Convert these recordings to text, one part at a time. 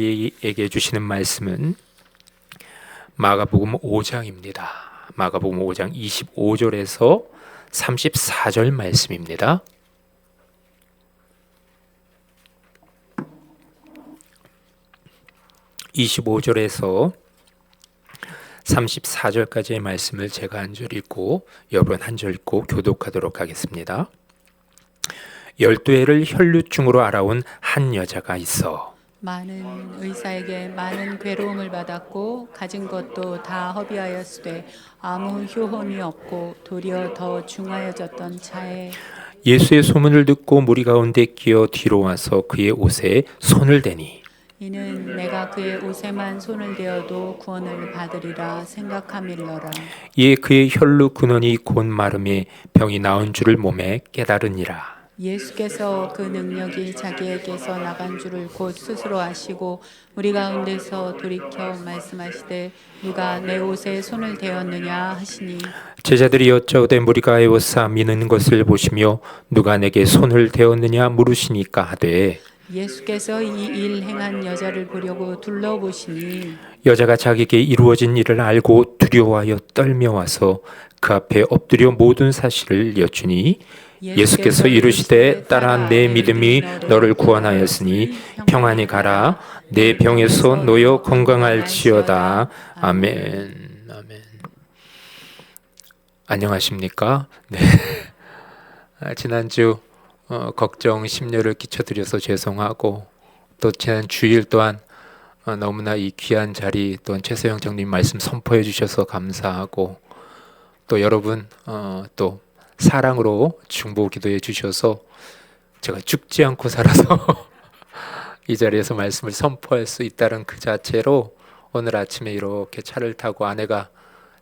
우리에게 주시는 말씀은 마가복음 5장입니다. 마가복음 5장 25절에서 34절 말씀입니다. (25절에서) 34절까지의 말씀을 제가 한 절 읽고 여러분 한 절 읽고 교독하도록 하겠습니다. 12해를 혈루증으로 알아온 한 여자가 있어 많은 의사에게 많은 괴로움을 받았고 가진 것도 다 허비하였으되 아무 효험이 없고 도리어 더 중하여졌던 차에 예수의 소문을 듣고 무리 가운데 끼어 뒤로 와서 그의 옷에 손을 대니 이는 내가 그의 옷에만 손을 대어도 구원을 받으리라 생각함일러라. 이에 그의 혈루 근원이 곧 마름에 병이 나은 줄을 몸에 깨달으니라. 예수께서 그 능력이 자기에게서 나간 줄을 곧 스스로 아시고 우리 가운데서 돌이켜 말씀하시되 누가 내 옷에 손을 대었느냐 하시니 제자들이 여짜오되 무리가 에워싸 미는 것을 보시며 누가 내게 손을 대었느냐 물으시니까 하되 예수께서 이 일 행한 여자를 보려고 둘러보시니 여자가 자기에게 이루어진 일을 알고 두려워하여 떨며 와서 그 앞에 엎드려 모든 사실을 여쭈니 예수께서 이르시되 딸아 내 믿음이 너를 구원하였으니 평안히 가라 내 병에서 놓여 건강할지어다. 아멘. 아멘. 안녕하십니까? 네. 지난주 걱정 심려를 끼쳐드려서 죄송하고 또 지난 주일 또한 너무나 이 귀한 자리 또 최서영 장님 말씀 선포해 주셔서 감사하고 또 여러분 또 사랑으로 중보 기도해 주셔서 제가 죽지 않고 살아서 이 자리에서 말씀을 선포할 수 있다는 그 자체로 오늘 아침에 이렇게 차를 타고 아내가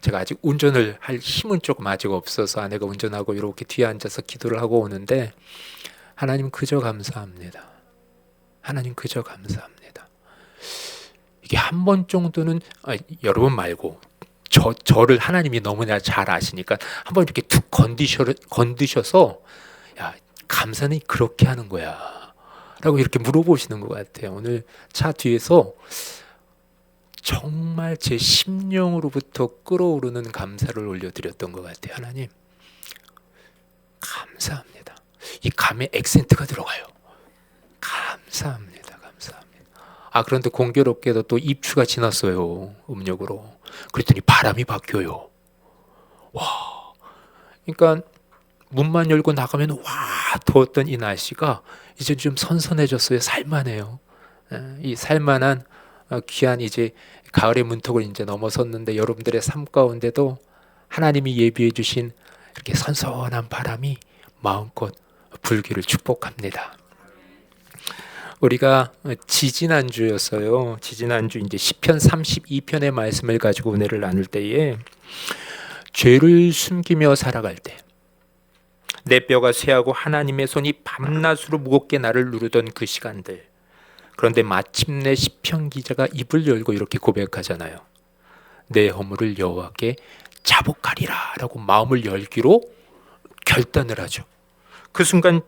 제가 아직 운전을 할 힘은 조금 아직 없어서 아내가 운전하고 이렇게 뒤에 앉아서 기도를 하고 오는데 하나님 그저 감사합니다. 하나님 그저 감사합니다. 이게 한 번 정도는 여러분 말고 저를 하나님이 너무나 잘 아시니까 한번 이렇게 툭 건드셔서 야 감사는 그렇게 하는 거야 라고 이렇게 물어보시는 것 같아요. 오늘 차 뒤에서 정말 제 심령으로부터 끓어오르는 감사를 올려드렸던 것 같아요. 하나님 감사합니다. 이 감에 액센트가 들어가요. 감사합니다. 감사합니다. 그런데 공교롭게도 또 입추가 지났어요. 음력으로. 그랬더니 바람이 바뀌어요. 와. 그러니까 문만 열고 나가면 와 더웠던 이 날씨가 이제 좀 선선해졌어요. 살만해요. 이 살만한 귀한 이제 가을의 문턱을 이제 넘어섰는데 여러분들의 삶 가운데도 하나님이 예비해 주신 이렇게 선선한 바람이 마음껏 불기를 축복합니다. 우리가 지지난주였어요. 지지난주 이제 시편 32편의 말씀을 가지고 은혜를 나눌 때에 죄를 숨기며 살아갈 때 내 뼈가 쇠하고 하나님의 손이 밤낮으로 무겁게 나를 누르던 그 시간들. 그런데 마침내 시편 기자가 입을 열고 이렇게 고백하잖아요. 내 허물을 여호와께 자복하리라 라고 마음을 열기로 결단을 하죠. 그 순간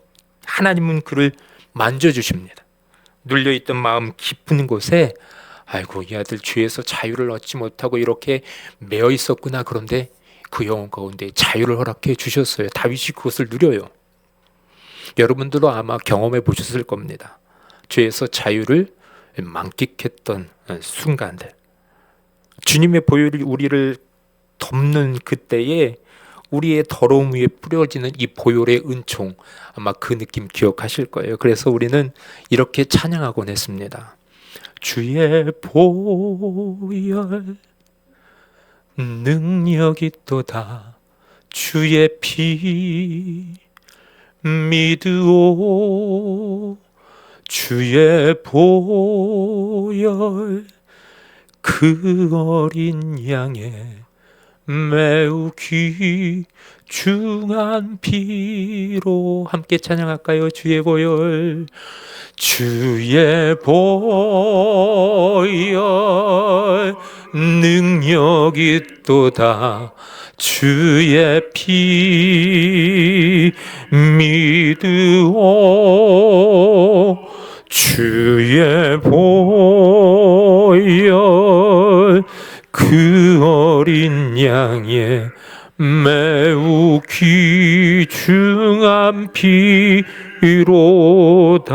하나님은 그를 만져주십니다. 눌려있던 마음 깊은 곳에 아이고 이 아들 죄에서 자유를 얻지 못하고 이렇게 매어 있었구나. 그런데 그 영혼 가운데 자유를 허락해 주셨어요. 다윗이 그것을 누려요. 여러분들도 아마 경험해 보셨을 겁니다. 죄에서 자유를 만끽했던 순간들. 주님의 보혈이 우리를 덮는 그때에 우리의 더러움 위에 뿌려지는 이 보혈의 은총, 아마 그 느낌 기억하실 거예요. 그래서 우리는 이렇게 찬양하곤 했습니다. 주의 보혈 능력이 또다 주의 피 믿으오 주의 보혈 그 어린 양의 매우 귀중한 피로 함께 찬양할까요? 주의 보혈 주의 보혈 능력이 또다 주의 피 믿으오 주의 보혈 보여 그 어린 양의 매우 귀중한 피로다.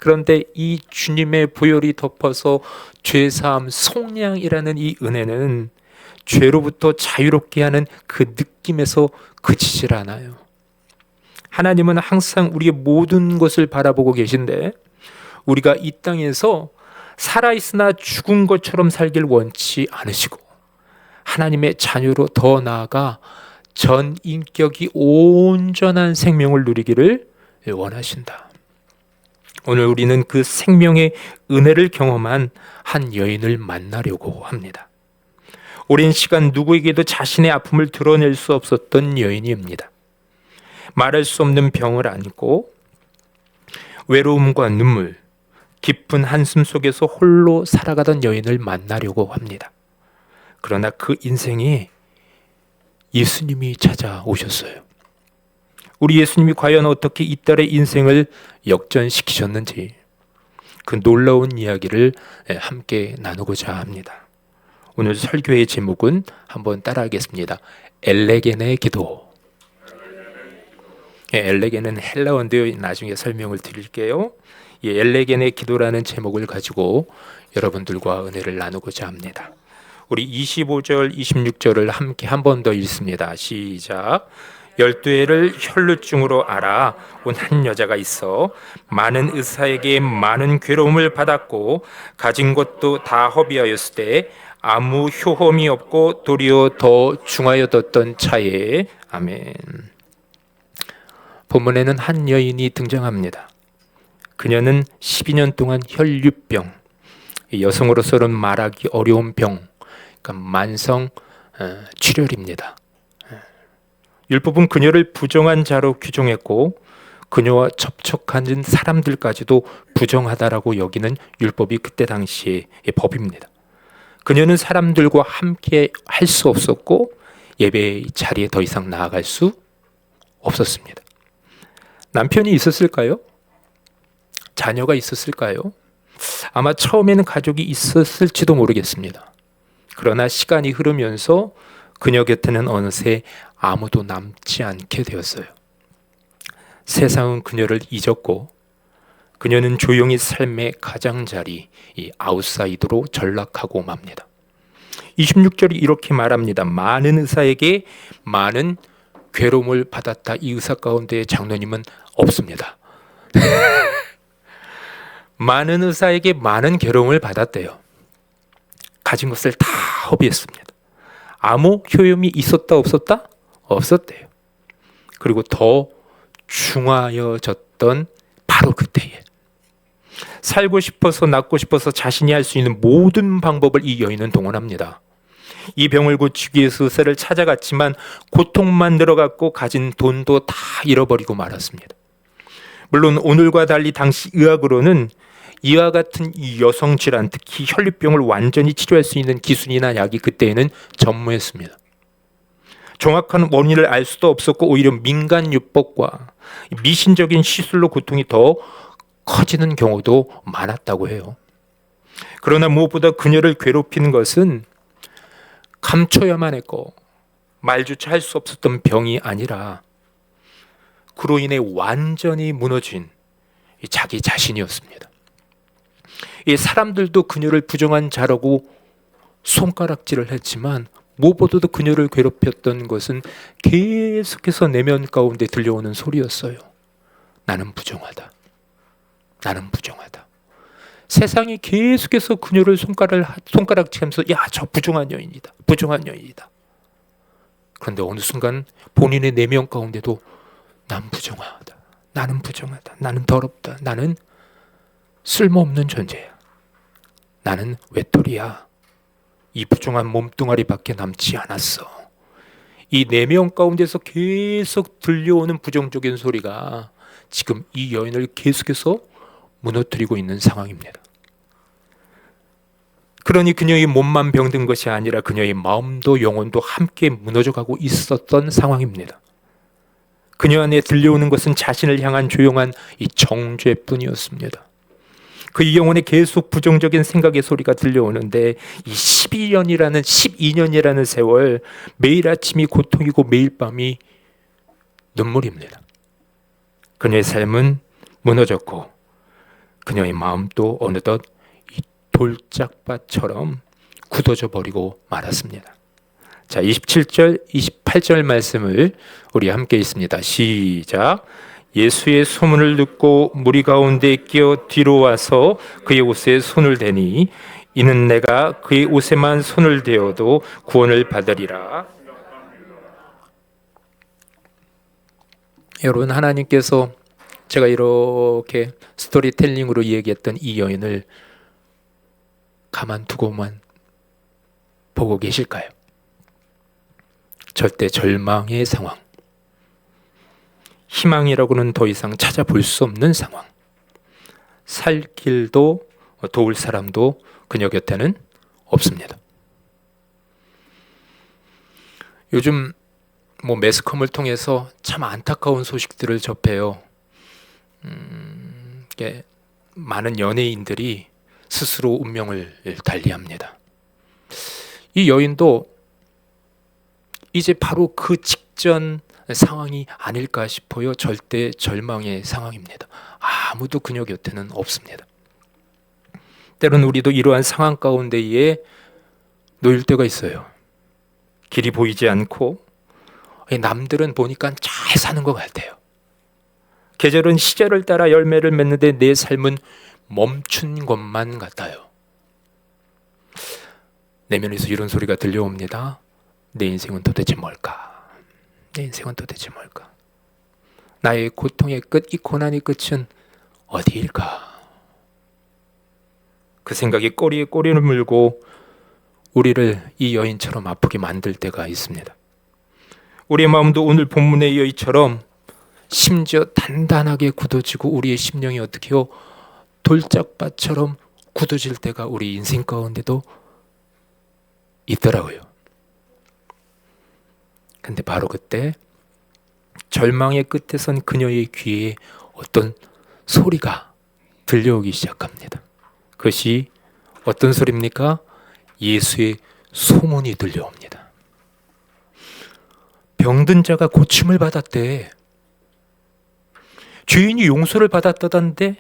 그런데 이 주님의 보혈이 덮어서 죄사함 속량이라는 이 은혜는 죄로부터 자유롭게 하는 그 느낌에서 그치질 않아요. 하나님은 항상 우리의 모든 것을 바라보고 계신데 우리가 이 땅에서 살아있으나 죽은 것처럼 살길 원치 않으시고 하나님의 자녀로 더 나아가 전 인격이 온전한 생명을 누리기를 원하신다. 오늘 우리는 그 생명의 은혜를 경험한 한 여인을 만나려고 합니다. 오랜 시간 누구에게도 자신의 아픔을 드러낼 수 없었던 여인입니다. 말할 수 없는 병을 안고 외로움과 눈물, 깊은 한숨 속에서 홀로 살아가던 여인을 만나려고 합니다. 그러나 그 인생에 예수님이 찾아오셨어요. 우리 예수님이 과연 어떻게 이 딸의 인생을 역전시키셨는지 그 놀라운 이야기를 함께 나누고자 합니다. 오늘 설교의 제목은 한번 따라하겠습니다. 엘레겐의 기도. 엘레겐은 헬라어인데요. 나중에 설명을 드릴게요. 엘레겐의 기도라는 제목을 가지고 여러분들과 은혜를 나누고자 합니다. 우리 25절, 26절을 함께 한 번 더 읽습니다. 시작. 12해를 혈루증으로 앓아 온 한 여자가 있어 많은 의사에게 많은 괴로움을 받았고 가진 것도 다 허비하였을 때 아무 효험이 없고 도리어 더 중하여졌던 차에. 아멘. 본문에는 한 여인이 등장합니다. 그녀는 12년 동안 혈류병, 여성으로서는 말하기 어려운 병, 그러니까 만성 출혈입니다. 율법은 그녀를 부정한 자로 규정했고 그녀와 접촉하는 사람들까지도 부정하다라고 여기는 율법이 그때 당시의 법입니다. 그녀는 사람들과 함께 할 수 없었고 예배 자리에 더 이상 나아갈 수 없었습니다. 남편이 있었을까요? 자녀가 있었을까요? 아마 처음에는 가족이 있었을지도 모르겠습니다. 그러나 시간이 흐르면서 그녀 곁에는 어느새 아무도 남지 않게 되었어요. 세상은 그녀를 잊었고 그녀는 조용히 삶의 가장자리, 이 아웃사이더로 전락하고 맙니다. 26절이 이렇게 말합니다. 많은 의사에게 많은 괴로움을 받았다. 이 의사 가운데 장로님은 없습니다. 많은 의사에게 많은 괴로움을 받았대요. 가진 것을 다 허비했습니다. 아무 효험이 있었다 없었다? 없었대요. 그리고 더 중하여졌던 바로 그때에 살고 싶어서 낫고 싶어서 자신이 할 수 있는 모든 방법을 이 여인은 동원합니다. 이 병을 고치기 위해서 의사를 찾아갔지만 고통만 늘어갔고 가진 돈도 다 잃어버리고 말았습니다. 물론 오늘과 달리 당시 의학으로는 이와 같은 이 여성 질환, 특히 혈류병을 완전히 치료할 수 있는 기술이나 약이 그때에는 전무했습니다. 정확한 원인을 알 수도 없었고 오히려 민간요법과 미신적인 시술로 고통이 더 커지는 경우도 많았다고 해요. 그러나 무엇보다 그녀를 괴롭히는 것은 감춰야만 했고 말조차 할 수 없었던 병이 아니라 그로 인해 완전히 무너진 자기 자신이었습니다. 이 사람들도 그녀를 부정한 자라고 손가락질을 했지만 무엇보다도 그녀를 괴롭혔던 것은 계속해서 내면 가운데 들려오는 소리였어요. 나는 부정하다. 나는 부정하다. 세상이 계속해서 그녀를 손가락질하면서 야, 저 부정한 여인이다. 부정한 여인이다. 그런데 어느 순간 본인의 내면 가운데도 난 부정하다. 나는 부정하다. 나는 더럽다. 나는 쓸모없는 존재야. 나는 외톨이야. 이 부정한 몸뚱아리밖에 남지 않았어. 이 내면 가운데서 계속 들려오는 부정적인 소리가 지금 이 여인을 계속해서 무너뜨리고 있는 상황입니다. 그러니 그녀의 몸만 병든 것이 아니라 그녀의 마음도 영혼도 함께 무너져가고 있었던 상황입니다. 그녀 안에 들려오는 것은 자신을 향한 조용한 이 정죄뿐이었습니다. 그 영혼에 계속 부정적인 생각의 소리가 들려오는데 이 12년이라는 세월 매일 아침이 고통이고 매일 밤이 눈물입니다. 그녀의 삶은 무너졌고 그녀의 마음도 어느덧 이 돌짝밭처럼 굳어져 버리고 말았습니다. 자, 27절, 28절 말씀을 우리 함께 읽습니다. 시작. 예수의 소문을 듣고 무리 가운데 끼어 뒤로 와서 그의 옷에 손을 대니 이는 내가 그의 옷에만 손을 대어도 구원을 받으리라. 여러분, 하나님께서 제가 이렇게 스토리텔링으로 얘기했던 이 여인을 가만두고만 보고 계실까요? 절대 절망의 상황, 희망이라고는 더 이상 찾아볼 수 없는 상황, 살 길도 도울 사람도 그녀 곁에는 없습니다. 요즘 매스컴을 통해서 참 안타까운 소식들을 접해요. 많은 연예인들이 스스로 운명을 달리합니다. 이 여인도 이제 바로 그 직전 상황이 아닐까 싶어요. 절대 절망의 상황입니다. 아무도 그녀 곁에는 없습니다. 때로는 우리도 이러한 상황 가운데에 놓일 때가 있어요. 길이 보이지 않고 남들은 보니까 잘 사는 것 같아요. 계절은 시절을 따라 열매를 맺는데 내 삶은 멈춘 것만 같아요. 내면에서 이런 소리가 들려옵니다. 내 인생은 도대체 뭘까? 내 인생은 도대체 뭘까? 나의 고통의 끝, 이 고난의 끝은 어디일까? 그 생각이 꼬리에 꼬리를 물고 우리를 이 여인처럼 아프게 만들 때가 있습니다. 우리의 마음도 오늘 본문의 여인처럼 심지어 단단하게 굳어지고 우리의 심령이 어떻게요? 돌짝밭처럼 굳어질 때가 우리 인생 가운데도 있더라고요. 근데 바로 그때 절망의 끝에선 그녀의 귀에 어떤 소리가 들려오기 시작합니다. 그것이 어떤 소리입니까? 예수의 소문이 들려옵니다. 병든 자가 고침을 받았대. 죄인이 용서를 받았다던데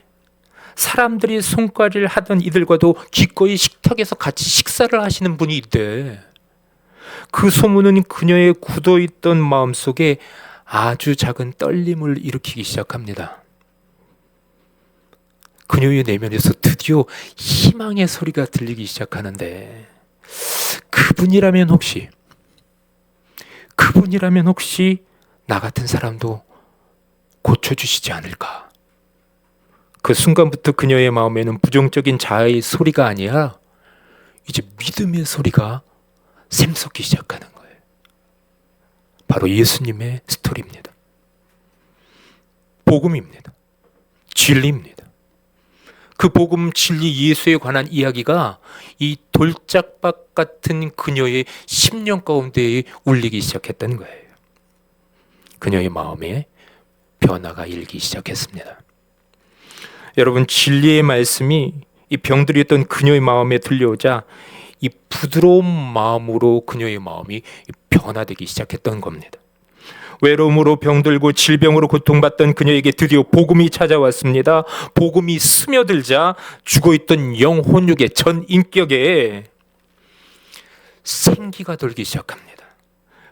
사람들이 손가락을 하던 이들과도 기꺼이 식탁에서 같이 식사를 하시는 분이 있대. 그 소문은 그녀의 굳어있던 마음속에 아주 작은 떨림을 일으키기 시작합니다. 그녀의 내면에서 드디어 희망의 소리가 들리기 시작하는데 그분이라면 혹시 나 같은 사람도 고쳐주시지 않을까? 그 순간부터 그녀의 마음에는 부정적인 자아의 소리가 아니라 이제 믿음의 소리가 샘솟기 시작하는 거예요. 바로 예수님의 스토리입니다. 복음입니다. 진리입니다. 그 복음, 진리, 예수에 관한 이야기가 이 돌짝밭 같은 그녀의 심령 가운데에 울리기 시작했던 거예요. 그녀의 마음에 변화가 일기 시작했습니다. 여러분, 진리의 말씀이 이 병들었던 그녀의 마음에 들려오자 이 부드러운 마음으로 그녀의 마음이 변화되기 시작했던 겁니다. 외로움으로 병들고 질병으로 고통받던 그녀에게 드디어 복음이 찾아왔습니다. 복음이 스며들자 죽어있던 영혼육의 전 인격에 생기가 돌기 시작합니다.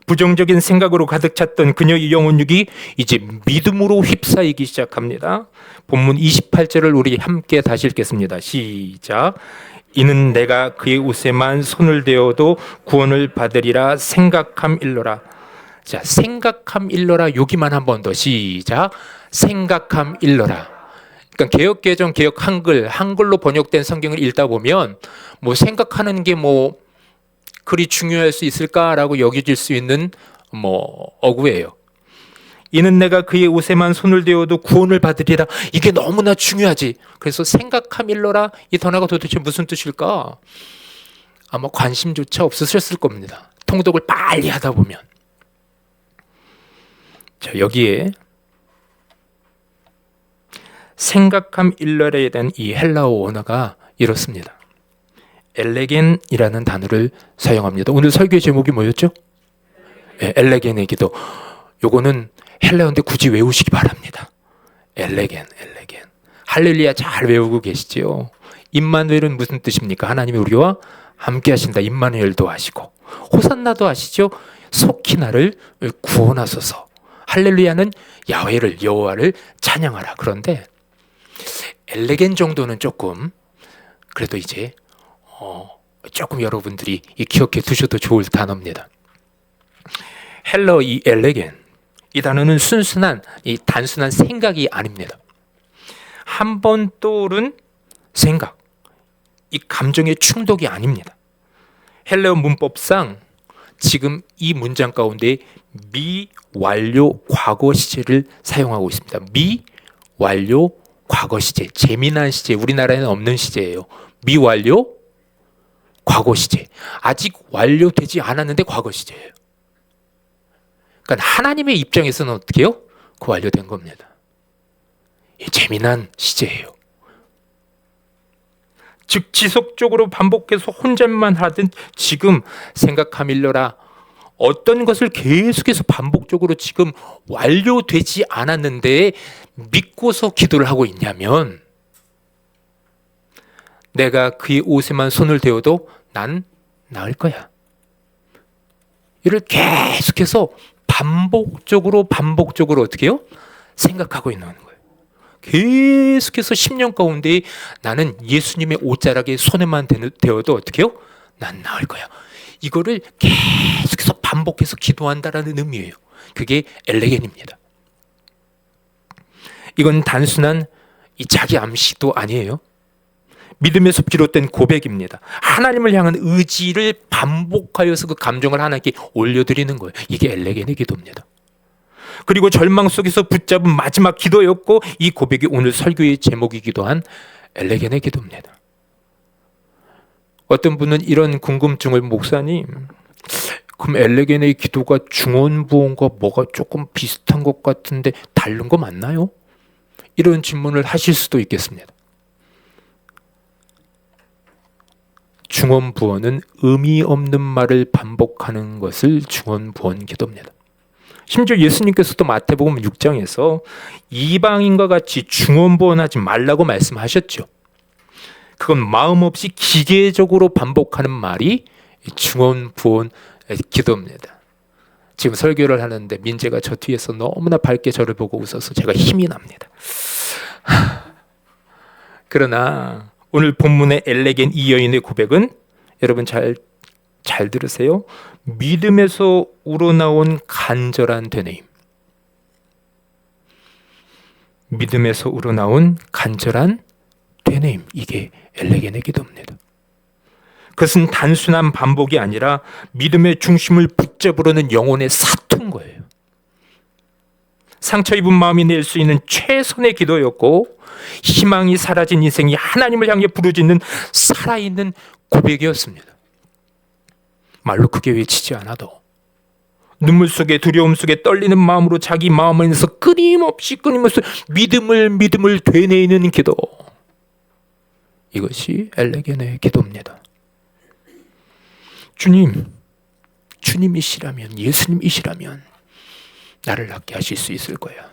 부정적인 생각으로 가득 찼던 그녀의 영혼육이 이제 믿음으로 휩싸이기 시작합니다. 본문 28절을 우리 함께 다시 읽겠습니다. 시작. 이는 내가 그의 옷에만 손을 대어도 구원을 받으리라 생각함일러라. 자, 생각함일러라. 여기만 한 번 더. 시작. 생각함일러라. 그러니까 개역개정, 개역 한글로 번역된 성경을 읽다 보면 생각하는 게 그리 중요할 수 있을까라고 여겨질 수 있는 어구예요. 이는 내가 그의 옷에만 손을 대어도 구원을 받으리라. 이게 너무나 중요하지. 그래서 생각함일러라. 이 단어가 도대체 무슨 뜻일까? 아마 관심조차 없으셨을 겁니다. 통독을 빨리 하다 보면. 자, 여기에 생각함 일러에 대한 이 헬라어 원어가 이렇습니다. 엘레겐이라는 단어를 사용합니다. 오늘 설교의 제목이 뭐였죠? 네, 엘레겐의 기도. 요거는 헬라어인데 굳이 외우시기 바랍니다. 엘레겐. 할렐루야 잘 외우고 계시지요? 임마누엘은 무슨 뜻입니까? 하나님이 우리와 함께 하신다. 임마누엘도 하시고 호산나도 하시죠? 속히 나를 구원하소서. 할렐루야는 야훼를, 여호와를 찬양하라. 그런데 엘레겐 정도는 조금 그래도 이제 조금 여러분들이 기억해 두셔도 좋을 단어입니다. 헬러 이 엘레겐, 이 단어는 순순한 이 단순한 생각이 아닙니다. 한 번 떠오른 생각, 이 감정의 충독이 아닙니다. 헬러 문법상 지금 이 문장 가운데 미완료 과거 시제를 사용하고 있습니다. 미완료 과거 시제, 재미난 시제, 우리나라에는 없는 시제예요. 미완료 과거 시제. 아직 완료되지 않았는데 과거 시제예요. 그러니까 하나님의 입장에서는 어떻게 해요? 그 완료된 겁니다. 재미난 시제예요. 즉 지속적으로 반복해서 혼잣말 하든 지금 생각하밀러라 어떤 것을 계속해서 반복적으로 지금 완료되지 않았는데 믿고서 기도를 하고 있냐면 내가 그의 옷에만 손을 대어도 난 나을 거야. 이를 계속해서 반복적으로 어떻게 해요? 생각하고 있는 거예요. 계속해서 10년 가운데 나는 예수님의 옷자락에 손에만 대어도 어떻게 해요? 난 나을 거야. 이거를 계속해서 반복해서 기도한다라는 의미예요. 그게 엘레겐입니다. 이건 단순한 이 자기 암시도 아니에요. 믿음에서 비롯된 고백입니다. 하나님을 향한 의지를 반복하여서 그 감정을 하나님께 올려드리는 거예요. 이게 엘레겐의 기도입니다. 그리고 절망 속에서 붙잡은 마지막 기도였고 이 고백이 오늘 설교의 제목이기도 한 엘레겐의 기도입니다. 어떤 분은 이런 궁금증을 목사님 그럼 엘레겐의 기도가 중언부언과 뭐가 조금 비슷한 것 같은데 다른 거 맞나요? 이런 질문을 하실 수도 있겠습니다. 중언부언은 의미 없는 말을 반복하는 것을 중언부언 기도입니다. 심지어 예수님께서도 마태복음 6장에서 이방인과 같이 중언부언하지 말라고 말씀하셨죠. 그건 마음 없이 기계적으로 반복하는 말이 중언부언 기도입니다. 지금 설교를 하는데 민재가 저 뒤에서 너무나 밝게 저를 보고 웃어서 제가 힘이 납니다. 그러나 오늘 본문의 엘레겐 이 여인의 고백은 여러분 잘 들으세요. 믿음에서 우러나온 간절한 되뇌임. 믿음에서 우러나온 간절한 되뇌임. 이게 엘레겐의 기도입니다. 그것은 단순한 반복이 아니라 믿음의 중심을 붙잡으려는 영혼의 사투인 거예요. 상처 입은 마음이 낼 수 있는 최선의 기도였고 희망이 사라진 인생이 하나님을 향해 부르짖는 살아있는 고백이었습니다. 말로 크게 외치지 않아도 눈물 속에 두려움 속에 떨리는 마음으로 자기 마음 안에서 끊임없이 믿음을 되뇌이는 기도. 이것이 엘레겐의 기도입니다. 주님이시라면 예수님이시라면 나를 낫게 하실 수 있을 거야.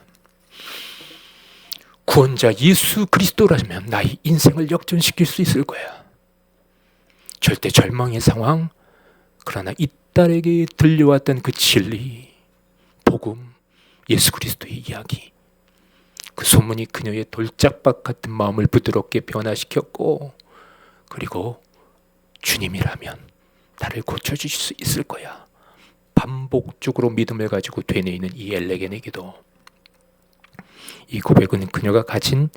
구원자 예수 그리스도라면 나의 인생을 역전시킬 수 있을 거야. 절대 절망의 상황, 그러나 이 딸에게 들려왔던 그 진리, 복음, 예수 그리스도의 이야기, 그 소문이 그녀의 돌짝박 같은 마음을 부드럽게 변화시켰고, 그리고 주님이라면 나를 고쳐주실 수 있을 거야. 반복적으로 믿음을 가지고 되뇌이는 이 엘레겐의 기도. 이 고백은 그녀가 가진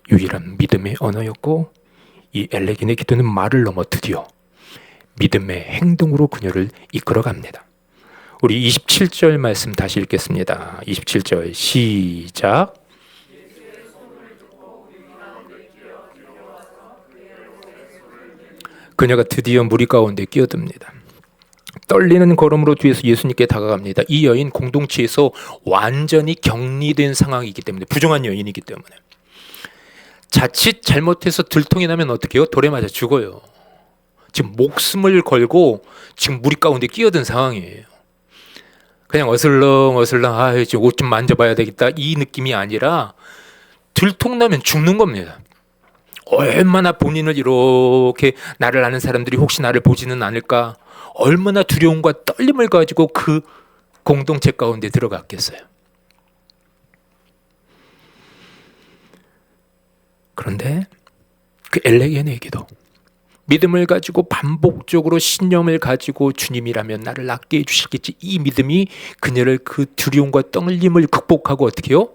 유일한 믿음의 언어였고 이 엘레겐의 기도는 말을 넘어 드디어 믿음의 행동으로 그녀를 이끌어갑니다. 우리 27절 말씀 다시 읽겠습니다. 27절 시작. 그녀가 드디어 무리 가운데 끼어듭니다. 떨리는 걸음으로 뒤에서 예수님께 다가갑니다. 이 여인 공동체에서 완전히 격리된 상황이기 때문에, 부정한 여인이기 때문에 자칫 잘못해서 들통이 나면 어떻게 해요? 돌에 맞아 죽어요. 지금 목숨을 걸고 지금 무리 가운데 끼어든 상황이에요. 그냥 어슬렁어슬렁 옷 좀 만져봐야 되겠다 이 느낌이 아니라 들통나면 죽는 겁니다. 얼마나 본인을 이렇게 나를 아는 사람들이 혹시 나를 보지는 않을까 얼마나 두려움과 떨림을 가지고 그 공동체 가운데 들어갔겠어요. 그런데 그 엘레겐에게도 믿음을 가지고 반복적으로 신념을 가지고 주님이라면 나를 낫게 해주시겠지 이 믿음이 그녀를 그 두려움과 떨림을 극복하고 어떻게 해요?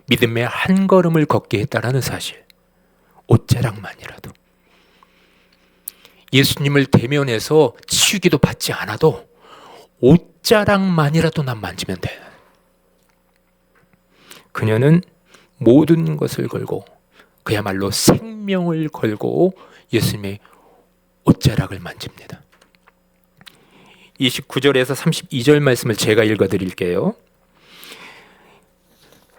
믿음의 한 걸음을 걷게 했다라는 사실. 옷자락만이라도 예수님을 대면해서 치유기도 받지 않아도 옷자락만이라도 난 만지면 돼. 그녀는 모든 것을 걸고 그야말로 생명을 걸고 예수님의 옷자락을 만집니다. 29절에서 32절 말씀을 제가 읽어드릴게요.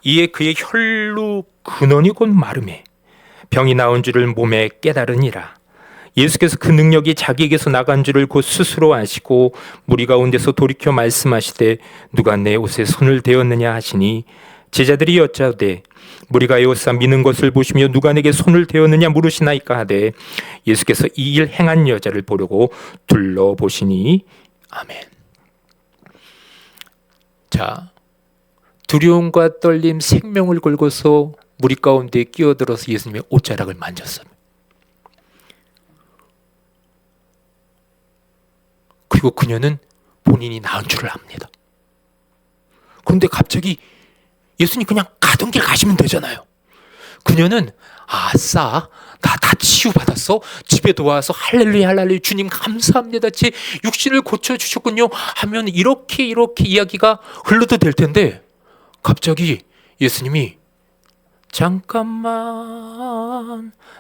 이에 그의 혈루 근원이 곧 마름에 병이 나온 줄을 몸에 깨달으니라. 예수께서 그 능력이 자기에게서 나간 줄을 곧 스스로 아시고 무리 가운데서 돌이켜 말씀하시되 누가 내 옷에 손을 대었느냐 하시니 제자들이 여짜되 무리가 에워싸 미는 것을 보시며 누가 내게 손을 대었느냐 물으시나이까 하되 예수께서 이 일 행한 여자를 보려고 둘러보시니 아멘. 자, 두려움과 떨림 생명을 걸고서 무리 가운데 끼어들어서 예수님의 옷자락을 만졌어요. 그리고 그녀는 본인이 나은 줄을 압니다. 그런데 갑자기 예수님 그냥 가던 길 가시면 되잖아요. 그녀는 아싸 다 치유받았어? 집에 도와서 할렐루야 할렐루야 주님 감사합니다 제 육신을 고쳐주셨군요 하면 이렇게 이야기가 흘러도 될 텐데 갑자기 예수님이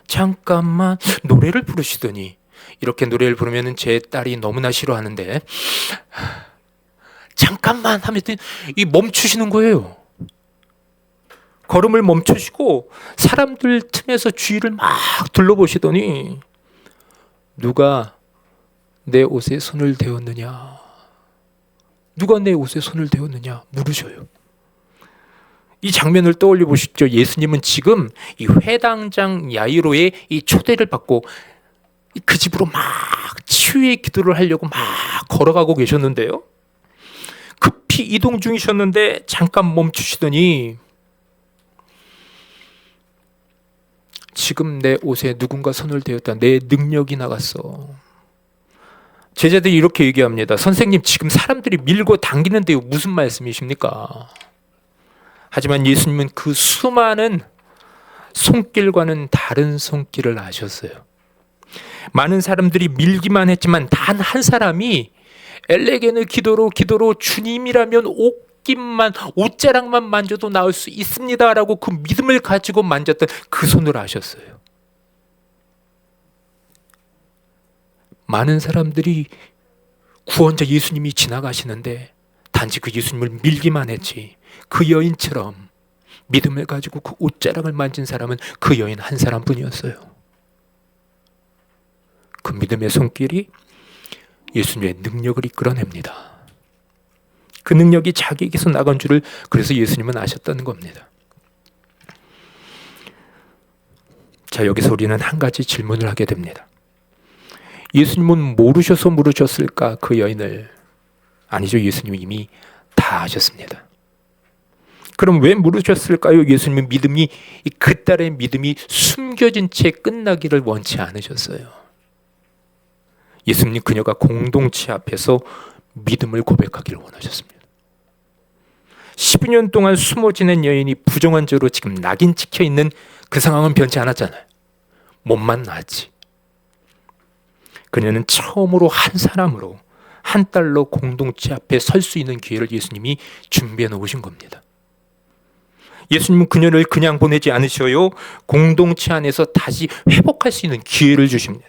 잠깐만 노래를 부르시더니 이렇게 노래를 부르면 제 딸이 너무나 싫어하는데 잠깐만 하면 이 멈추시는 거예요. 걸음을 멈추시고 사람들 틈에서 주위를 막 둘러보시더니 누가 내 옷에 손을 대었느냐 누가 내 옷에 손을 대었느냐 물으셔요. 이 장면을 떠올려 보십시오. 예수님은 지금 이 회당장 야이로의 이 초대를 받고 그 집으로 막 치유의 기도를 하려고 막 걸어가고 계셨는데요. 급히 이동 중이셨는데 잠깐 멈추시더니 지금 내 옷에 누군가 손을 대었다. 내 능력이 나갔어. 제자들이 이렇게 얘기합니다. 선생님 지금 사람들이 밀고 당기는데 무슨 말씀이십니까? 하지만 예수님은 그 수많은 손길과는 다른 손길을 아셨어요. 많은 사람들이 밀기만 했지만 단 한 사람이 엘레겐의 기도로 주님이라면 옷자락만 만져도 나을 수 있습니다라고 그 믿음을 가지고 만졌던 그 손을 아셨어요. 많은 사람들이 구원자 예수님이 지나가시는데 단지 그 예수님을 밀기만 했지 그 여인처럼 믿음을 가지고 그 옷자락을 만진 사람은 그 여인 한 사람뿐이었어요. 그 믿음의 손길이 예수님의 능력을 이끌어냅니다. 그 능력이 자기에게서 나간 줄을 그래서 예수님은 아셨다는 겁니다. 자, 여기서 우리는 한 가지 질문을 하게 됩니다. 예수님은 모르셔서 물으셨을까 그 여인을? 아니죠. 예수님이 이미 다 아셨습니다. 그럼 왜 물으셨을까요? 예수님은 믿음이 그 딸의 믿음이 숨겨진 채 끝나기를 원치 않으셨어요. 예수님 그녀가 공동체 앞에서 믿음을 고백하기를 원하셨습니다. 12년 동안 숨어 지낸 여인이 부정한 죄로 지금 낙인 찍혀 있는 그 상황은 변치 않았잖아요. 몸만 나았지. 그녀는 처음으로 한 사람으로 한 딸로 공동체 앞에 설 수 있는 기회를 예수님이 준비해 놓으신 겁니다. 예수님은 그녀를 그냥 보내지 않으셔요. 공동체 안에서 다시 회복할 수 있는 기회를 주십니다.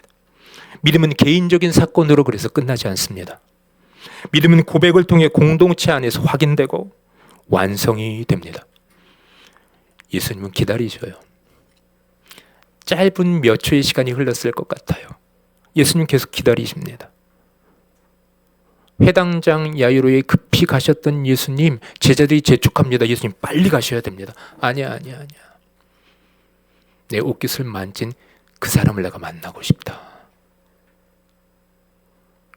믿음은 개인적인 사건으로 그래서 끝나지 않습니다. 믿음은 고백을 통해 공동체 안에서 확인되고 완성이 됩니다. 예수님은 기다리셔요. 짧은 몇 초의 시간이 흘렀을 것 같아요. 예수님 계속 기다리십니다. 회당장 야이로에 급히 가셨던 예수님, 제자들이 재촉합니다. 예수님 빨리 가셔야 됩니다. 아니야. 내 옷깃을 만진 그 사람을 내가 만나고 싶다.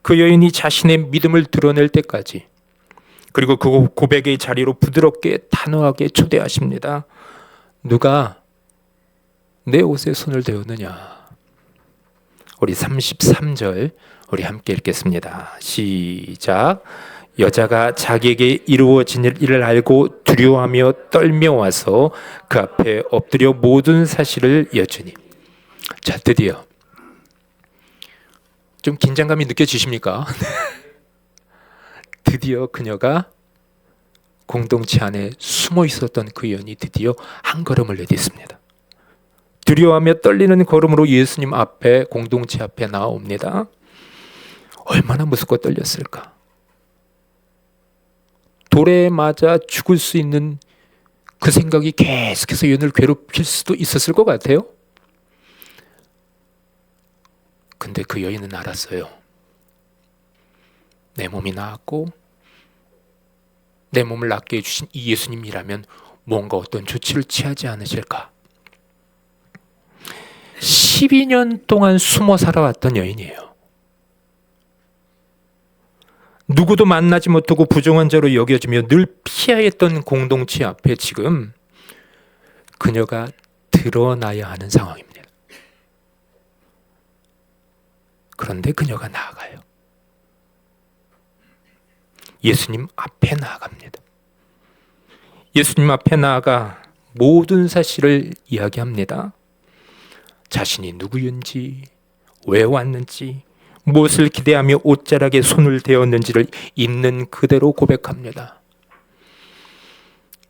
그 여인이 자신의 믿음을 드러낼 때까지, 그리고 그 고백의 자리로 부드럽게 단호하게 초대하십니다. 누가 내 옷에 손을 대었느냐? 우리 33절 우리 함께 읽겠습니다. 시작. 여자가 자기에게 이루어진 일을 알고 두려워하며 떨며 와서 그 앞에 엎드려 모든 사실을 여쭈니. 자, 드디어 좀 긴장감이 느껴지십니까? 드디어 그녀가 공동체 안에 숨어 있었던 그 여인이 드디어 한 걸음을 내딛습니다. 두려워하며 떨리는 걸음으로 예수님 앞에, 공동체 앞에 나옵니다. 얼마나 무섭고 떨렸을까? 돌에 맞아 죽을 수 있는 그 생각이 계속해서 여인을 괴롭힐 수도 있었을 것 같아요. 근데 그 여인은 알았어요. 내 몸이 나았고 내 몸을 낫게 해주신 이 예수님이라면 뭔가 어떤 조치를 취하지 않으실까? 12년 동안 숨어 살아왔던 여인이에요. 누구도 만나지 못하고 부정한 자로 여겨지며 늘 피해야 했던 공동체 앞에 지금 그녀가 드러나야 하는 상황입니다. 그런데 그녀가 나아가요. 예수님 앞에 나아갑니다. 예수님 앞에 나아가 모든 사실을 이야기합니다. 자신이 누구인지, 왜 왔는지, 무엇을 기대하며 옷자락에 손을 대었는지를 있는 그대로 고백합니다.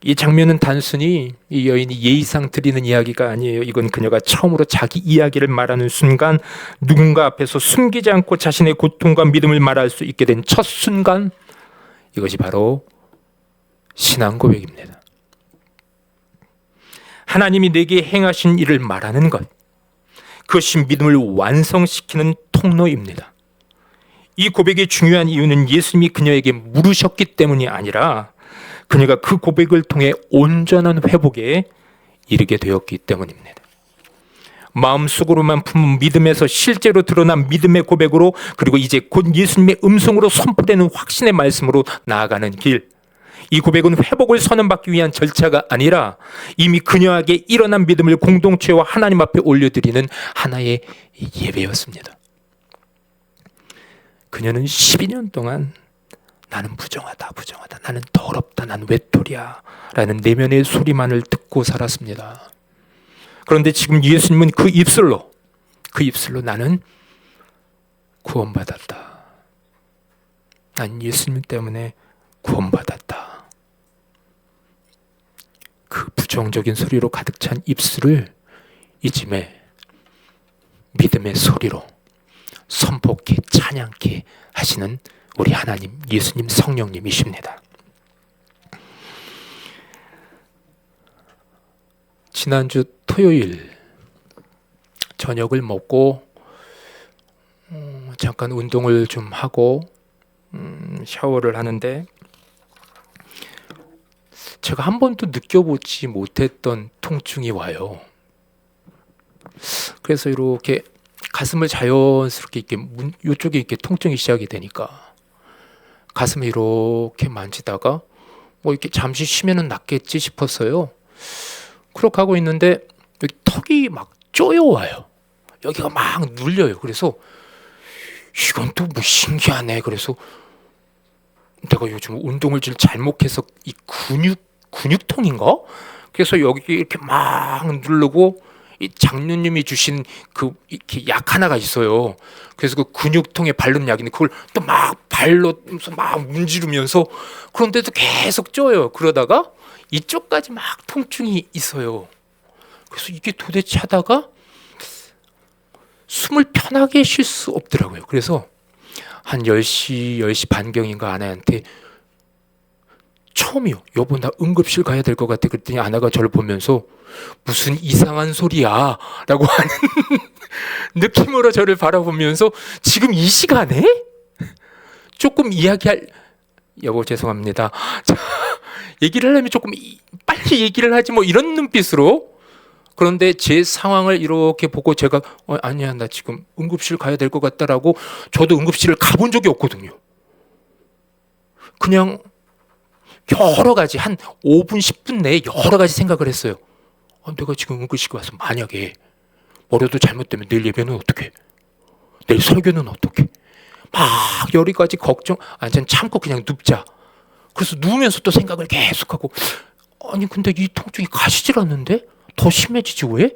이 장면은 단순히 이 여인이 예의상 드리는 이야기가 아니에요. 이건 그녀가 처음으로 자기 이야기를 말하는 순간, 누군가 앞에서 숨기지 않고 자신의 고통과 믿음을 말할 수 있게 된 첫 순간, 이것이 바로 신앙 고백입니다. 하나님이 내게 행하신 일을 말하는 것, 그것이 믿음을 완성시키는 통로입니다. 이 고백의 중요한 이유는 예수님이 그녀에게 물으셨기 때문이 아니라 그녀가 그 고백을 통해 온전한 회복에 이르게 되었기 때문입니다. 마음속으로만 품은 믿음에서 실제로 드러난 믿음의 고백으로, 그리고 이제 곧 예수님의 음성으로 선포되는 확신의 말씀으로 나아가는 길, 이 고백은 회복을 선언받기 위한 절차가 아니라 이미 그녀에게 일어난 믿음을 공동체와 하나님 앞에 올려드리는 하나의 예배였습니다. 그녀는 12년 동안 나는 부정하다, 나는 더럽다, 난 외톨이야 라는 내면의 소리만을 듣고 살았습니다. 그런데 지금 예수님은 그 입술로 나는 구원받았다, 난 예수님 때문에 구원받았다, 그 부정적인 소리로 가득 찬 입술을 이쯤에 믿음의 소리로 선포케, 찬양케 하시는 우리 하나님, 예수님, 성령님이십니다. 지난주 토요일 저녁을 먹고 잠깐 운동을 좀 하고 샤워를 하는데 제가 한 번도 느껴보지 못했던 통증이 와요. 그래서 이렇게 가슴을 자연스럽게 이쪽에 이렇게 통증이 시작이 되니까 가슴을 이렇게 만지다가 뭐 이렇게 잠시 쉬면은 낫겠지 싶었어요. 그렇게 하고 있는데 여기 턱이 막 쪼여와요. 여기가 막 눌려요. 그래서 이건 또 뭐 신기하네. 그래서 내가 요즘 운동을 좀 잘못해서 이 근육통인가? 그래서 여기 이렇게 막 누르고 이 장로님이 주신 그 이렇게 약 하나가 있어요. 그래서 그 근육통에 바르는 약인데 그걸 또 막 발로 막 문지르면서 그런데도 계속 쪄요. 그러다가 이쪽까지 막 통증이 있어요. 그래서 이게 도대체 하다가 숨을 편하게 쉴 수 없더라고요. 그래서 한 10시 반경인가 아내한테 처음이요. 여보 나 응급실 가야 될 것 같아. 그랬더니 아내가 저를 보면서 무슨 이상한 소리야 라고 하는 느낌으로 저를 바라보면서 지금 이 시간에 조금 이야기할 여보 죄송합니다. 자, 얘기를 하려면 조금 빨리 얘기를 하지 뭐 이런 눈빛으로. 그런데 제 상황을 이렇게 보고 제가 아니야 나 지금 응급실 가야 될 것 같다라고 저도 응급실을 가본 적이 없거든요. 그냥 여러 가지 한 5분 10분 내에 여러 가지 생각을 했어요. 내가 지금 응급실 가서 만약에 뭐라도 잘못되면 내일 예배는 어떻게? 내일 설교는 어떻게? 막 여러 가지 걱정. 전 참고 그냥 눕자. 그래서 누우면서 또 생각을 계속하고 아니 근데 이 통증이 가시질 않는데? 더 심해지지 왜?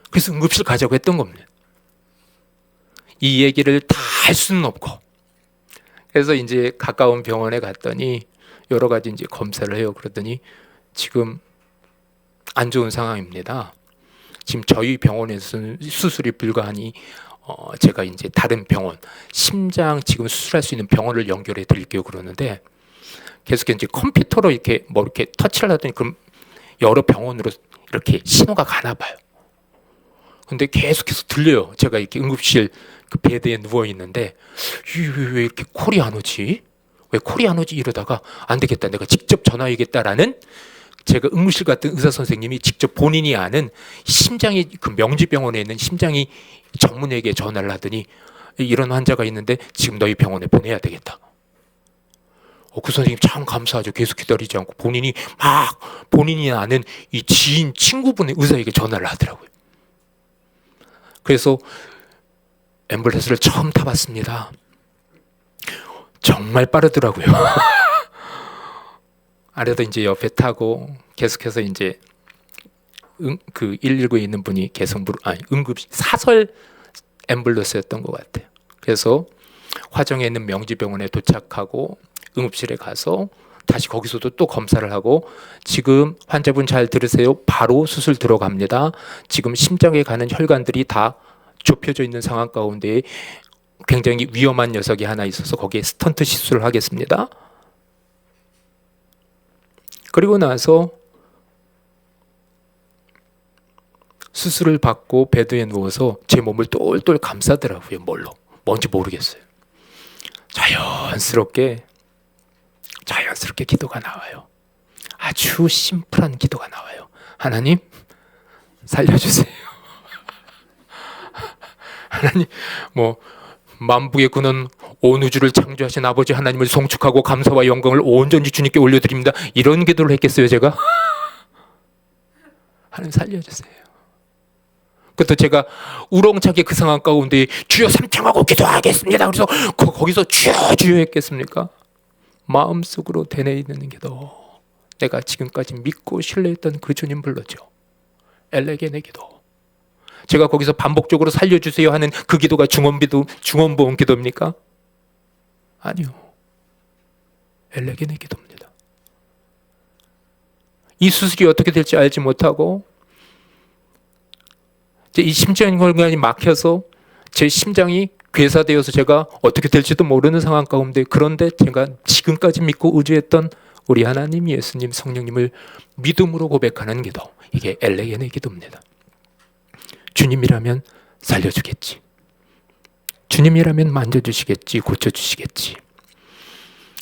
그래서 응급실 가자고 했던 겁니다. 이 얘기를 다 할 수는 없고 그래서 이제 가까운 병원에 갔더니 여러 가지 이제 검사를 해요. 그러더니 지금 안 좋은 상황입니다. 지금 저희 병원에서는 수술이 불가하니 제가 이제 다른 병원 심장 지금 수술할 수 있는 병원을 연결해 드릴게요 그러는데 계속 이제 컴퓨터로 이렇게 뭐 이렇게 터치를 하더니 그럼 여러 병원으로 이렇게 신호가 가나 봐요. 근데 계속해서 들려요. 제가 이렇게 응급실 그 베드에 누워 있는데 왜 이렇게 콜이 안 오지? 왜 콜이 안 오지? 이러다가 안 되겠다. 내가 직접 전화해야겠다라는 제가 응급실 갔던 의사 선생님이 직접 본인이 아는 심장이 그 명지병원에 있는 심장이 전문의에게 전화를 하더니 이런 환자가 있는데 지금 너희 병원에 보내야 되겠다. 그 선생님 참 감사하죠. 계속 기다리지 않고 본인이 아는 이 지인 친구분의 의사에게 전화를 하더라고요. 그래서 앰뷸런스를 처음 타봤습니다. 정말 빠르더라고요. 아래도 이제 옆에 타고 계속해서 이제 그 119에 있는 분이 계속 응급 사설 앰뷸런스였던 것 같아요. 그래서 화정에 있는 명지병원에 도착하고 응급실에 가서 다시 거기서도 또 검사를 하고 지금 환자분 잘 들으세요. 바로 수술 들어갑니다. 지금 심장에 가는 혈관들이 다 좁혀져 있는 상황 가운데 굉장히 위험한 녀석이 하나 있어서 거기에 스턴트 시술을 하겠습니다. 그리고 나서 수술을 받고 베드에 누워서 제 몸을 똘똘 감싸더라고요. 뭔지 모르겠어요. 자연스럽게 기도가 나와요. 아주 심플한 기도가 나와요. 하나님 살려주세요. 하나님 만국의 구는 온 우주를 창조하신 아버지 하나님을 송축하고 감사와 영광을 온전히 주님께 올려드립니다. 이런 기도를 했겠어요 제가? 하나님 살려주세요. 그것도 제가 우렁차게 그 상황 가운데 주여 삼창하고 기도하겠습니다. 그래서 거기서 주여 했겠습니까? 마음속으로 되뇌이는 기도. 내가 지금까지 믿고 신뢰했던 그 주님 불렀죠. 엘레겐의 기도. 제가 거기서 반복적으로 살려주세요 하는 그 기도가 중원보험 기도입니까? 아니요. 엘레겐의 기도입니다. 이 수술이 어떻게 될지 알지 못하고 이 심장혈관이 막혀서 제 심장이 괴사되어서 제가 어떻게 될지도 모르는 상황 가운데 그런데 제가 지금까지 믿고 의지했던 우리 하나님, 예수님, 성령님을 믿음으로 고백하는 기도. 이게 엘레겐의 기도입니다. 주님이라면 살려주겠지. 주님이라면 만져주시겠지. 고쳐주시겠지.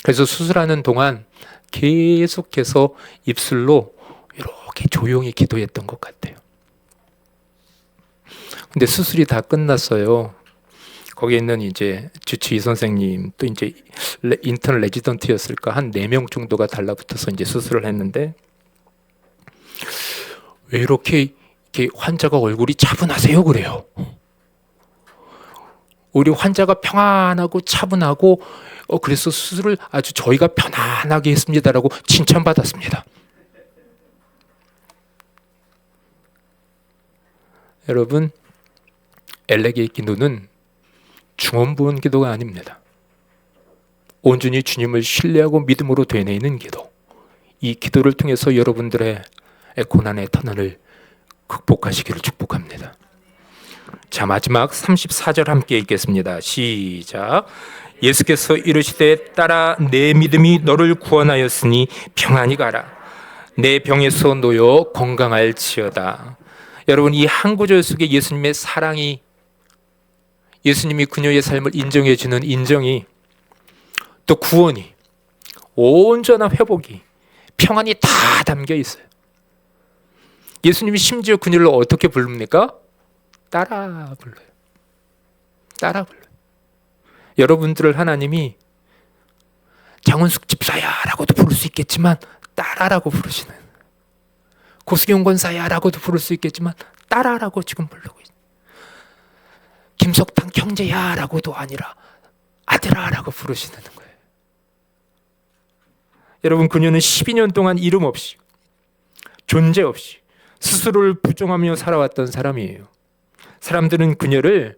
그래서 수술하는 동안 계속해서 입술로 이렇게 조용히 기도했던 것 같아요. 근데 수술이 다 끝났어요. 거기에 있는 이제 주치의 선생님 또 이제 인턴 레지던트였을까 한 4명 정도가 달라붙어서 이제 수술을 했는데 왜 이렇게 환자가 얼굴이 차분하세요? 그래요. 우리 환자가 평안하고 차분하고 그래서 수술을 아주 저희가 편안하게 했습니다라고 칭찬받았습니다. 여러분, 엘레게의 기도는 중원부원 기도가 아닙니다. 온전히 주님을 신뢰하고 믿음으로 되뇌이는 기도. 이 기도를 통해서 여러분들의 고난의 터널을 극복하시기를 축복합니다. 자, 마지막 34절 함께 읽겠습니다. 시작. 예수께서 이르시되 딸아 내 믿음이 너를 구원하였으니 평안히 가라. 내 병에서 놓여 건강할지어다. 여러분, 이 한 구절 속에 예수님의 사랑이, 예수님이 그녀의 삶을 인정해 주는 인정이, 또 구원이, 온전한 회복이, 평안이 다 담겨 있어요. 예수님이 심지어 그녀를 어떻게 부릅니까? 딸아 불러요. 딸아 불러요. 여러분들을 하나님이 장원숙 집사야라고도 부를 수 있겠지만 딸아라고 부르시는, 고수경 권사야라고도 부를 수 있겠지만 딸아라고 지금 부르고 있어요. 김석탕 형제야라고도 아니라 아들아라고 부르시는 거예요. 여러분, 그녀는 12년 동안 이름 없이, 존재 없이 스스로를 부정하며 살아왔던 사람이에요. 사람들은 그녀를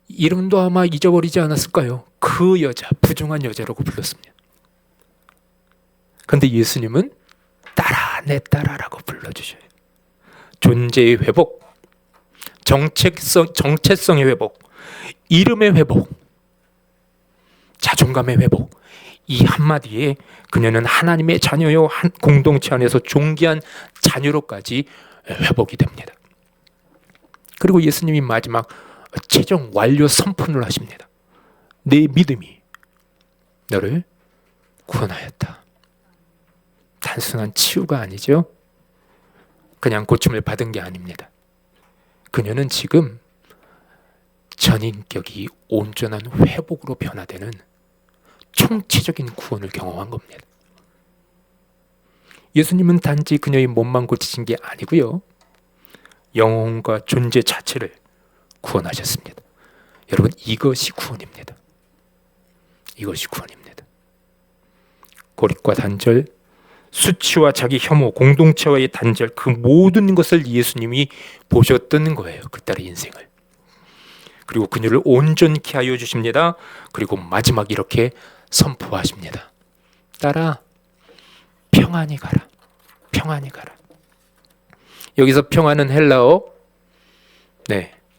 이름도 아마 잊어버리지 않았을까요? 그 여자, 부정한 여자라고 불렀습니다. 그런데 예수님은 딸아, 내 딸아라고 불러주셔요. 존재의 회복, 정체성의 회복, 이름의 회복, 자존감의 회복, 이 한마디에 그녀는 하나님의 자녀요, 한 공동체 안에서 존귀한 자녀로까지 회복이 됩니다. 그리고 예수님이 마지막 최종 완료 선포를 하십니다. 내 믿음이 너를 구원하였다. 단순한 치유가 아니죠. 그냥 고침을 받은 게 아닙니다. 그녀는 지금 전인격이 온전한 회복으로 변화되는 총체적인 구원을 경험한 겁니다. 예수님은 단지 그녀의 몸만 고치신 게 아니고요, 영혼과 존재 자체를 구원하셨습니다. 여러분, 이것이 구원입니다. 이것이 구원입니다. 고립과 단절, 수치와 자기 혐오, 공동체와의 단절, 그 모든 것을 예수님이 보셨던 거예요. 그 딸의 인생을. 그리고 그녀를 온전케 하여 주십니다. 그리고 마지막 이렇게 선포하십니다. 딸아, 평안히 가라. 평안히 가라. 여기서 평안은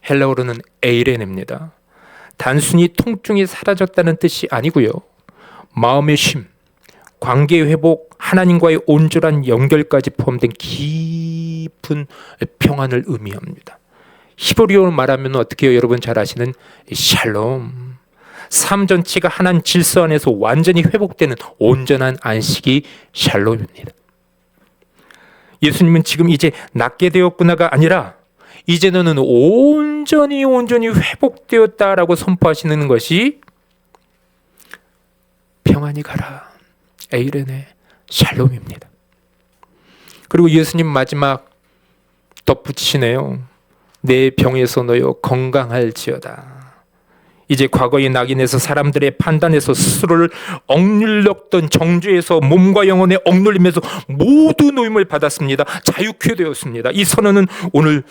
헬라어로는 에이레네입니다. 단순히 통증이 사라졌다는 뜻이 아니고요, 마음의 쉼, 관계 회복, 하나님과의 온전한 연결까지 포함된 깊은 평안을 의미합니다. 히브리어로 말하면 어떻게 해요? 여러분 잘 아시는 샬롬. 삶 전체가 하나님 질서 안에서 완전히 회복되는 온전한 안식이 샬롬입니다. 예수님은 지금 이제 낫게 되었구나가 아니라 이제 너는 온전히 회복되었다라고 선포하시는 것이 평안히 가라, 에이레네, 샬롬입니다. 그리고 예수님 마지막 덧붙이시네요. 내 병에서 너여 건강할지어다. 이제 과거의 낙인에서 사람들의 판단에서 스스로를 억눌렀던 정죄에서 몸과 영혼의 억눌림에서 모두 노임을 받았습니다. 자유케 되었습니다. 이 선언은 오늘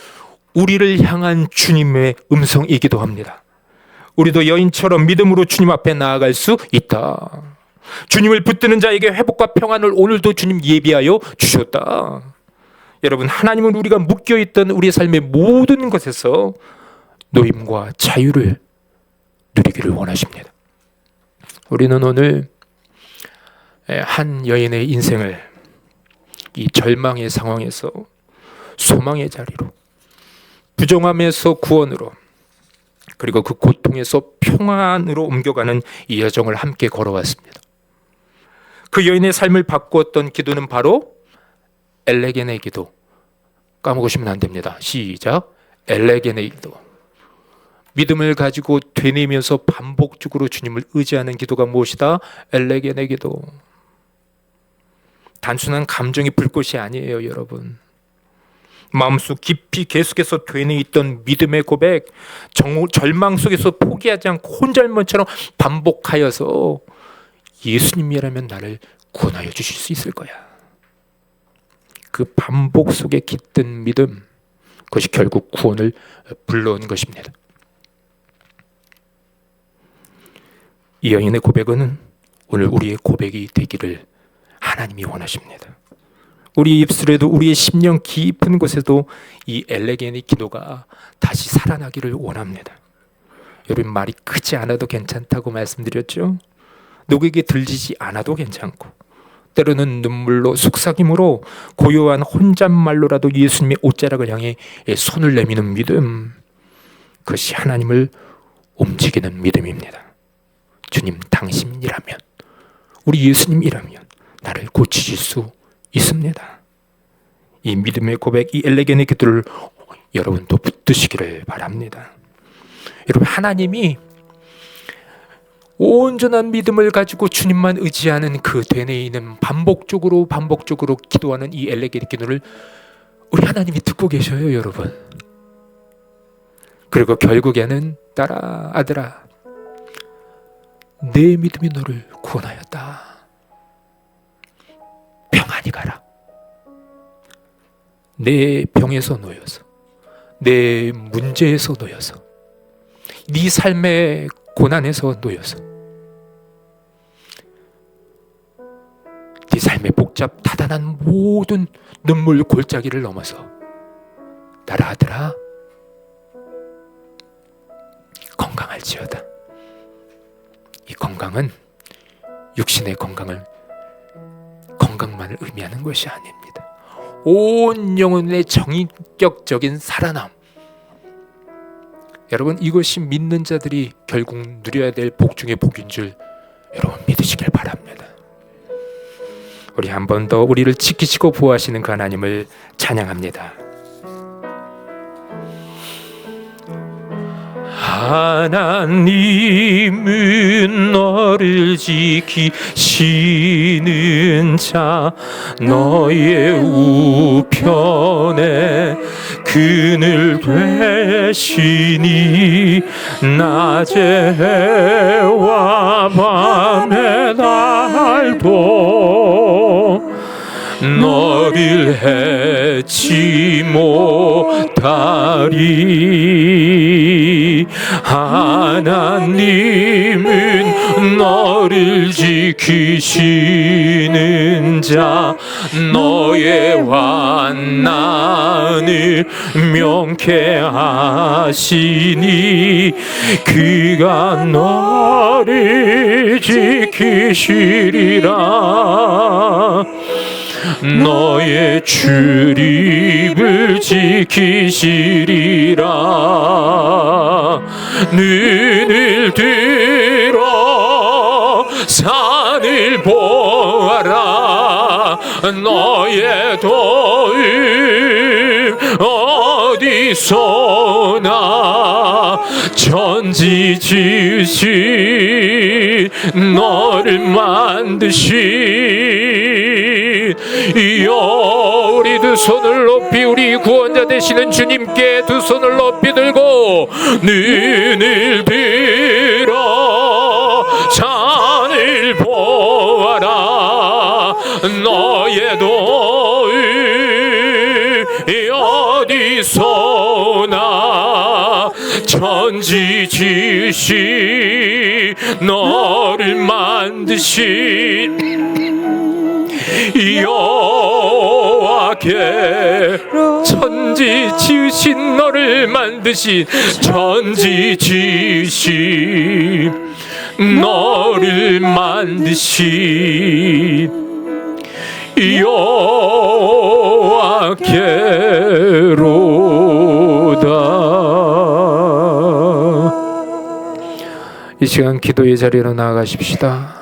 우리를 향한 주님의 음성이기도 합니다. 우리도 여인처럼 믿음으로 주님 앞에 나아갈 수 있다. 주님을 붙드는 자에게 회복과 평안을 오늘도 주님 예비하여 주셨다. 여러분, 하나님은 우리가 묶여있던 우리 삶의 모든 것에서 노임과 자유를 누리기를 원하십니다. 우리는 오늘 한 여인의 인생을 이 절망의 상황에서 소망의 자리로, 부정함에서 구원으로, 그리고 그 고통에서 평안으로 옮겨가는 이 여정을 함께 걸어왔습니다. 그 여인의 삶을 바꾸었던 기도는 바로 엘레겐의 기도. 까먹으시면 안 됩니다. 시작. 엘레겐의 기도. 믿음을 가지고 되뇌면서 반복적으로 주님을 의지하는 기도가 무엇이다? 엘레겐의 기도. 단순한 감정의 불꽃이 아니에요, 여러분. 마음속 깊이 계속해서 되뇌 있던 믿음의 고백, 절망 속에서 포기하지 않고 혼절문처럼 반복하여서 예수님이라면 나를 구원하여 주실 수 있을 거야. 그 반복 속에 깃든 믿음, 그것이 결국 구원을 불러온 것입니다. 이 여인의 고백은 오늘 우리의 고백이 되기를 하나님이 원하십니다. 우리 입술에도 우리의 심령 깊은 곳에도 이 엘레겐의 기도가 다시 살아나기를 원합니다. 여러분, 말이 크지 않아도 괜찮다고 말씀드렸죠. 누구에게 들리지 않아도 괜찮고, 때로는 눈물로 속삭임으로 고요한 혼잣말로라도 예수님의 옷자락을 향해 손을 내미는 믿음, 그것이 하나님을 움직이는 믿음입니다. 주님, 당신이라면, 우리 예수님이라면 나를 고치실 수 있습니다. 이 믿음의 고백, 이 엘레겐의 기도를 여러분도 붙드시기를 바랍니다. 여러분, 하나님이 온전한 믿음을 가지고 주님만 의지하는 그 되뇌이는 반복적으로 기도하는 이 엘레겐의 기도를 우리 하나님이 듣고 계셔요, 여러분. 그리고 결국에는 딸아, 아들아, 내 믿음이 너를 구원하였다. 평안히 가라. 내 병에서 놓여서, 내 문제에서 놓여서, 네 삶의 고난에서 놓여서, 네 삶의 복잡다단한 모든 눈물 골짜기를 넘어서 딸아, 아들아, 건강할지어다. 이 건강은 육신의 건강만을 의미하는 것이 아닙니다. 온 영혼의 정인격적인 살아남. 여러분, 이것이 믿는 자들이 결국 누려야 될 복 중의 복인 줄 여러분 믿으시길 바랍니다. 우리 한 번 더 우리를 지키시고 보호하시는 그 하나님을 찬양합니다. 하나님은 너를 지키시는 자, 너의 우편에 그늘 되시니 낮에 해와 밤의 날도 너를 해치 못하리. 하나님은 너를 지키시는 자, 너의 환난을 명쾌하시니 그가 너를 지키시리라. 너의 출입을 지키시리라. 눈을 들어 산을 보아라. 너의 도움 어디서나 천지 지으신 너를 만드신 이여, 우리 두 손을 높이 우리 구원자 되시는 주님께 두 손을 높이 들고 눈을 들어 산을 보아라. 너의 도움 어디서나 천지 지으신 너를 만드신 여호와께, 천지 지으신 너를 만드신, 천지 지으신 너를 만드신 여호와께로다. 이 시간 기도의 자리로 나아가십시다.